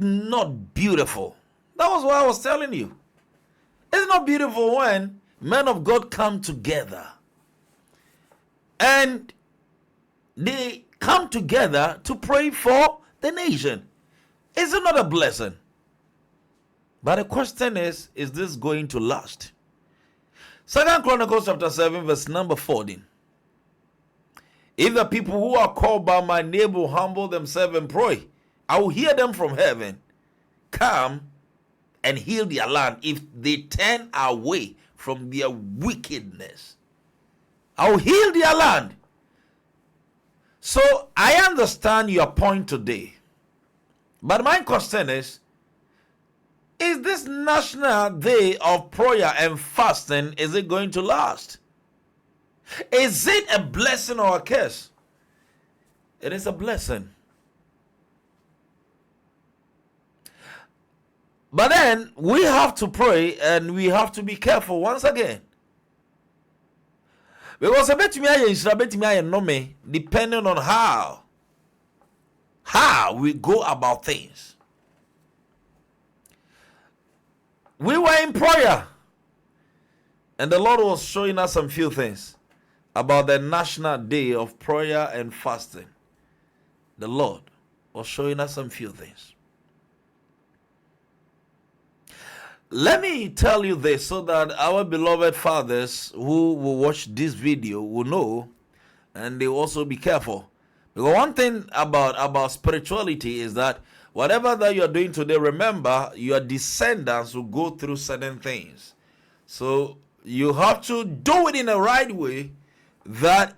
not beautiful? That was what I was telling you. It's not beautiful when men of God come together and they come together to pray for the nation. Is it not a blessing? But the question is this going to last? 2 Chronicles chapter 7 verse number 14. If the people who are called by my name will humble themselves and pray, I will hear them from heaven, come and heal their land if they turn away from their wickedness. I will heal their land. So I understand your point today. But my question is this national day of prayer and fasting, is it going to last? Is it a blessing or a curse? It is a blessing. But then we have to pray and we have to be careful once again. Because depending on how we go about things. We were in prayer and the Lord was showing us some few things about the National Day of Prayer and Fasting. The Lord was showing us some few things. Let me tell you this so that our beloved fathers who will watch this video will know and they also be careful. Because one thing about spirituality is that whatever that you are doing today, remember your descendants will go through certain things. So you have to do it in the right way that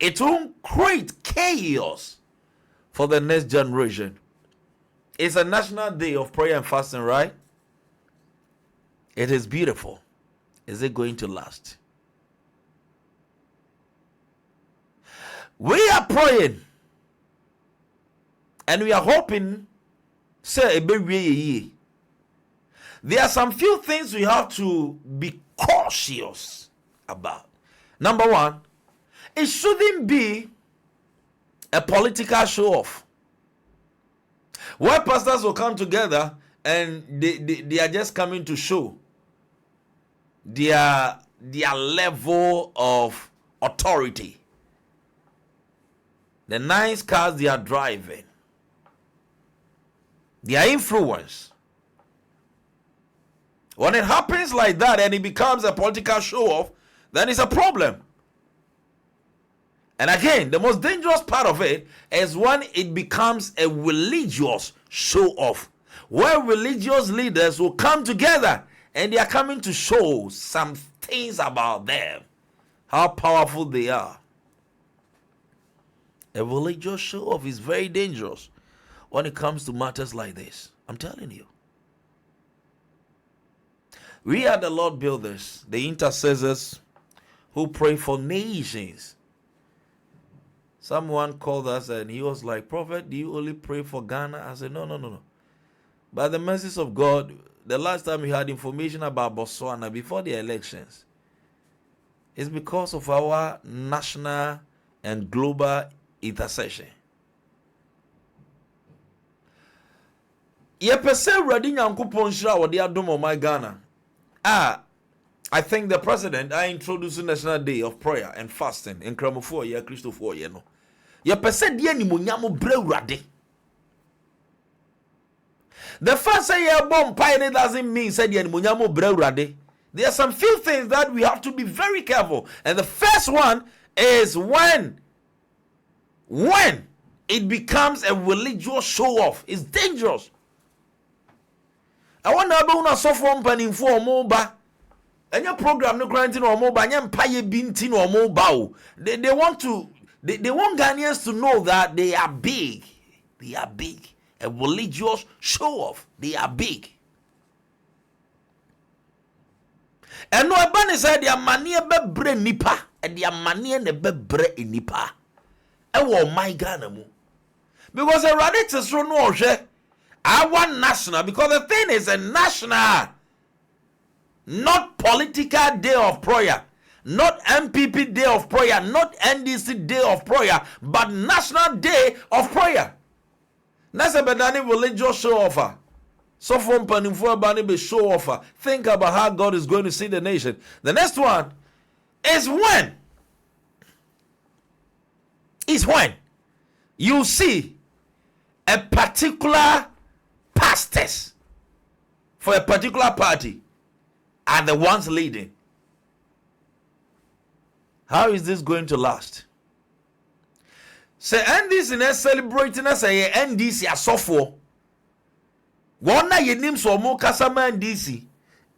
it won't create chaos for the next generation. It's a National Day of Prayer and Fasting, right? It is beautiful. Is it going to last? We are praying and we are hoping, say, there are some few things we have to be cautious about. Number one, it shouldn't be a political show-off where pastors will come together and they are just coming to show their level of authority, the nice cars they are driving, their influence. When it happens like that and it becomes a political show-off, then it's a problem. And again, the most dangerous part of it is when it becomes a religious show-off, where religious leaders will come together and they are coming to show some things about them, how powerful they are. A religious show-off is very dangerous when it comes to matters like this. I'm telling you. We are the Lord builders, the intercessors who pray for nations. Someone called us and he was like, Prophet, do you only pray for Ghana? I said, no. By the mercies of God, the last time we had information about Botswana before the elections, it's because of our national and global intercession. I think the president I introduced the National Day of Prayer and Fasting in Kramofo ya Christopher ye no. Ye pese die ni monyamo brewrade. The first say ye bom pie doesn't mean say die ni monyamo brewrade. There are some few things that we have to be very careful. And the first one is when it becomes a religious show off. It's dangerous. I wonder about una so from panin for moba. And your program no granting or mobile, and paye bintin or mobile. They want Ghanaians to know that they are big. They are big. A religious show off. They are big. And no abani said their money be bre nipa, and their money ne be bre nipa. E wo my Ghana mu. Because a radical so no our national, because the thing is a national, not political day of prayer, not MPP day of prayer, not NDC day of prayer, but national day of prayer. Nasa bedani religious show offer. So from Panimfua Bani be show offer. Think about how God is going to see the nation. The next one is when. Is when you see a particular pastors for a particular party are the ones leading. How is this going to last? Say NDC is celebrating us a NDC a software. One na yenim so mo kasama NDC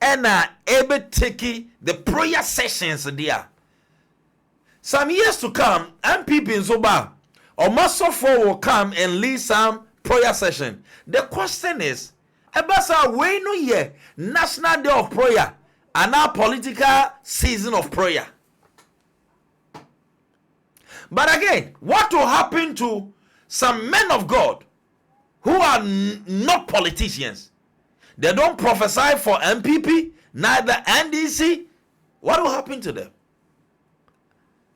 and able take the prayer sessions there. Some years to come, MPP in Zoba or Masofo will come and lead some prayer session. The question is, Ebasa we no ye National Day of Prayer and our political season of prayer. But again, what will happen to some men of God who are not politicians? They don't prophesy for MPP, neither NDC. What will happen to them?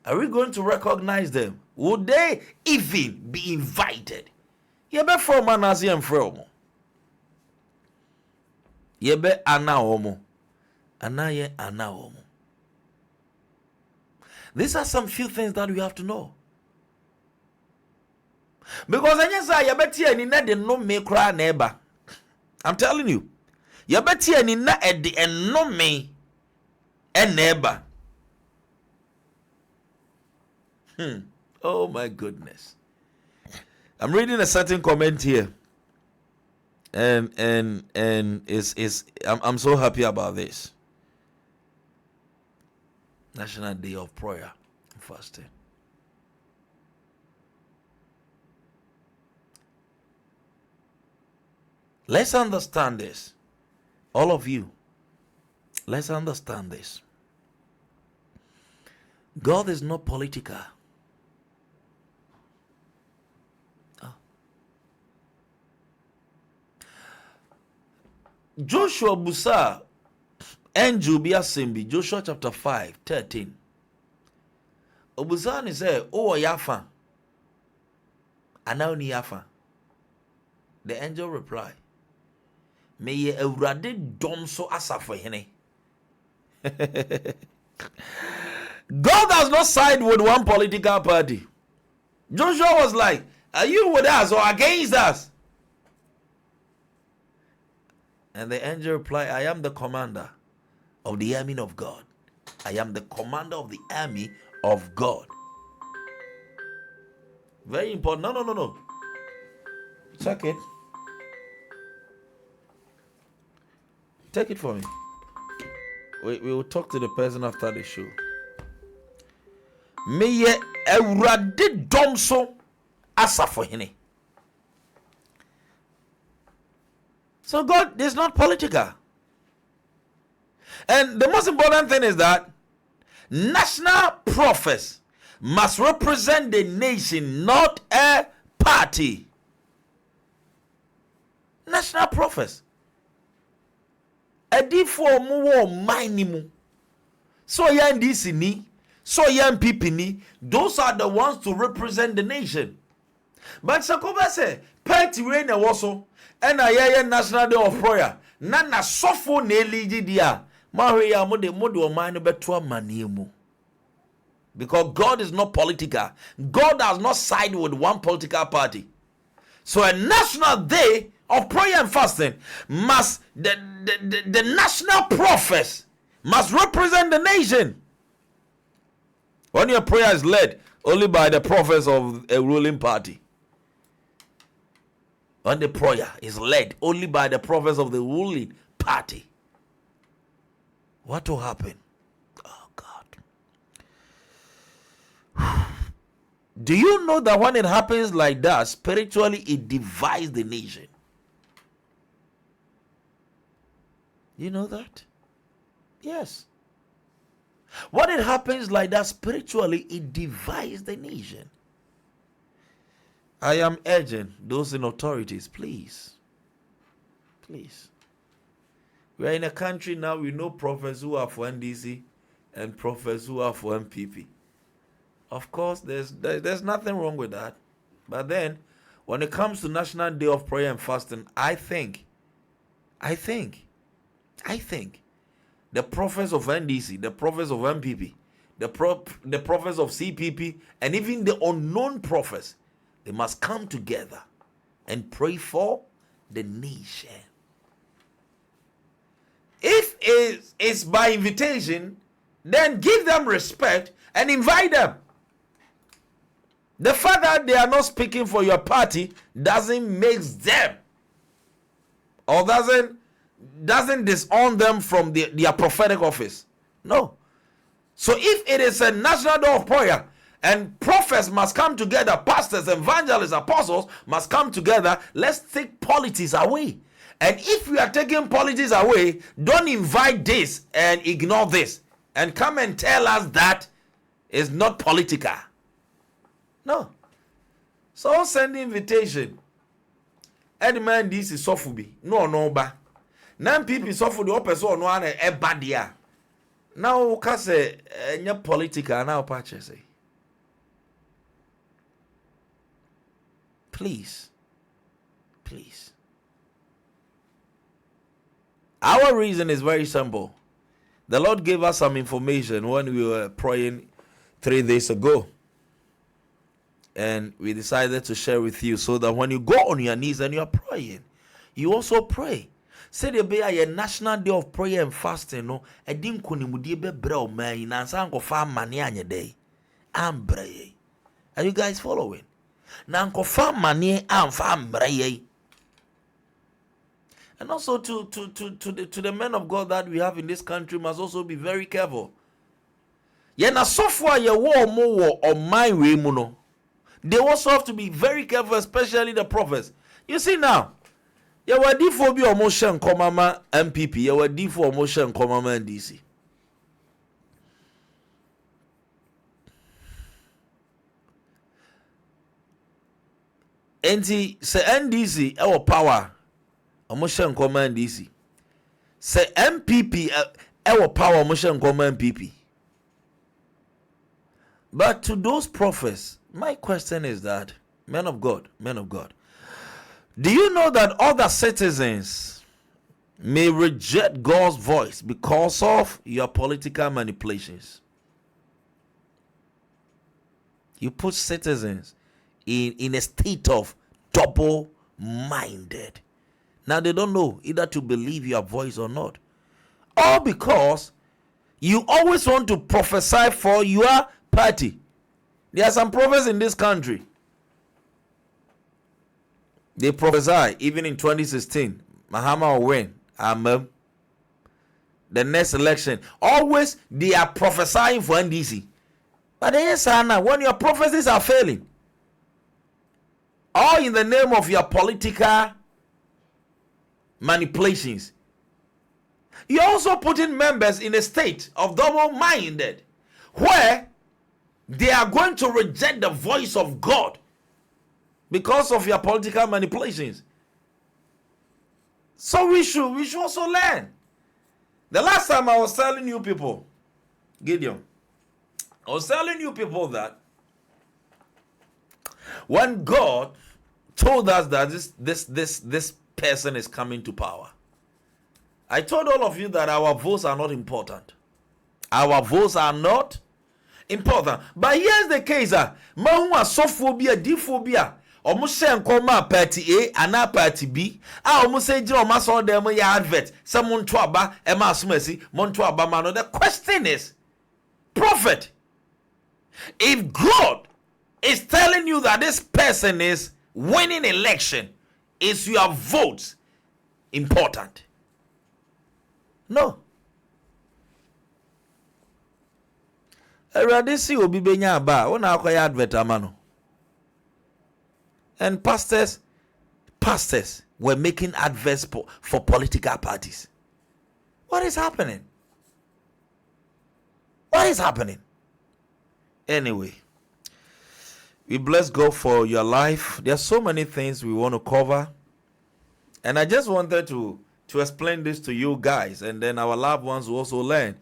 Are we going to recognize them? Would they even be invited? Yebe from Manasi and Fromo. Yebe Anaomo. Anaye Anaomo. These are some few things that we have to know. Because I'm telling you, you bet you na at the end no me and neighbor. Oh my goodness. I'm reading a certain comment here. And I'm so happy about this. National Day of Prayer and Fasting. Let's understand this. All of you, let's understand this. God is not political. Joshua Busa and Jubia Simbi, Joshua chapter 5:13. Obusani said, "Oh Yafa, Anauni Yafa." The angel replied, "May ye urade dom so asa for hene." God does not side with one political party. Joshua was like, "Are you with us or against us?" And the angel replied, "I am the commander of the army of God. I am the commander of the army of God." Very important. No. Check it. Take it for me. We will talk to the person after the show. May ye erade domso asa for hene. So God is not political. And the most important thing is that national prophets must represent the nation, not a party. National prophets. Edifo mu manimu. So yan DC ni, so yan people ni, those are the ones to represent the nation. But Sakoba say, party we na woso, and a National Day of Prayer. Nana sofo ne ligi dia. Maria mode o manu betua manimu. Because God is not political. God does not side with one political party. So a national day of prayer and fasting must, the national prophets must represent the nation. When your prayer is led only by the prophets of a ruling party. When the prayer is led only by the prophets of the ruling party, what will happen? Oh God. Do you know that when it happens like that, spiritually it divides the nation? You know that? Yes. When it happens like that, spiritually it divides the nation. I am urging those in authorities, please. Please. We are in a country now, we know prophets who are for NDC and prophets who are for MPP. Of course, there's nothing wrong with that. But then, when it comes to National Day of Prayer and Fasting, I think the prophets of NDC, the prophets of MPP, the prophets of CPP, and even the unknown prophets, they must come together and pray for the nation. If it's by invitation, then give them respect and invite them. The fact that they are not speaking for your party doesn't make them, or doesn't disown them from their prophetic office. No. So if it is a national day of prayer and prophets must come together, pastors, evangelists, apostles must come together, let's take politics away. And if we are taking politics away, don't invite this and ignore this and come and tell us that it's not political. No. So send invitation. Any man this is sofubi. No ba. Nan people sofu the person no an e badia. Now ka say enya political now patch say. Please. Our reason is very simple. The Lord gave us some information when we were praying 3 days ago. And we decided to share with you so that when you go on your knees and you are praying, you also pray. Say there be a national day of prayer and fasting. No, I didn't kunimudi be bro man. Nansanko farm money on your day. I'm bray. Are you guys following? Nanko farm money and farm bray. And also to the men of God that we have in this country must also be very careful. Yena software ye war more on my way muno. They also have to be very careful, especially the prophets. You see now, you were D4 be motion komama MPP, you were D4 motion komama NDC. NT say NDC our power, motion komama NDC. Say MPP our power, motion komama MPP. But to those prophets, my question is that, men of God, do you know that other citizens may reject God's voice because of your political manipulations? You put citizens in a state of double-minded. Now they don't know either to believe your voice or not. All because you always want to prophesy for your party. There are some prophets in this country. They prophesy even in 2016. Mahama will win. The next election. Always they are prophesying for NDC. But yes, Anna, when your prophecies are failing, all in the name of your political manipulations, you're also putting members in a state of double-minded where they are going to reject the voice of God because of your political manipulations. So we should also learn. The last time I was telling you people, Gideon, I was telling you people that when God told us that this person is coming to power, I told all of you that our votes are not important. Our votes are not important. But here's the case. Mahuma sophobia, diphobia. Almost say nkoma party A and party B. Almost say Joe Mason them ya advert. Someone twaba, Emma Smessy, Montuaba Mano. The question is, prophet, if God is telling you that this person is winning election, is your vote important? No. Eradisi obi benya ba wona akoya advert amano. And pastors were making adverts for political parties. What is happening? Anyway, we bless God for your life. There are so many things we want to cover. And I just wanted to explain this to you guys, and then our loved ones will also learn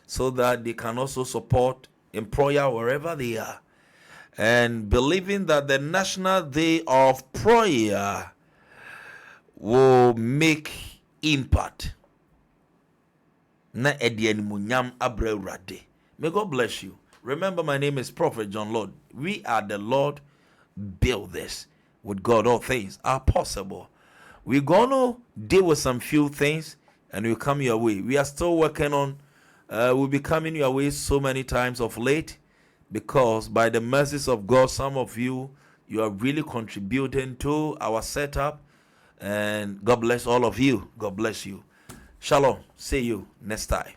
so that they can also support in prayer wherever they are. and believing that the National Day of Prayer will make impact. Na edianimunyam abrewrade. May God bless you. Remember, my name is Prophet John Lord. We are the Lord builders. With God, all things are possible. We're gonna deal with some few things, and we'll come your way. We are still working on. We'll be coming your way so many times of late, because by the mercies of God, some of you are really contributing to our setup, and God bless all of you. God bless you. Shalom. See you next time.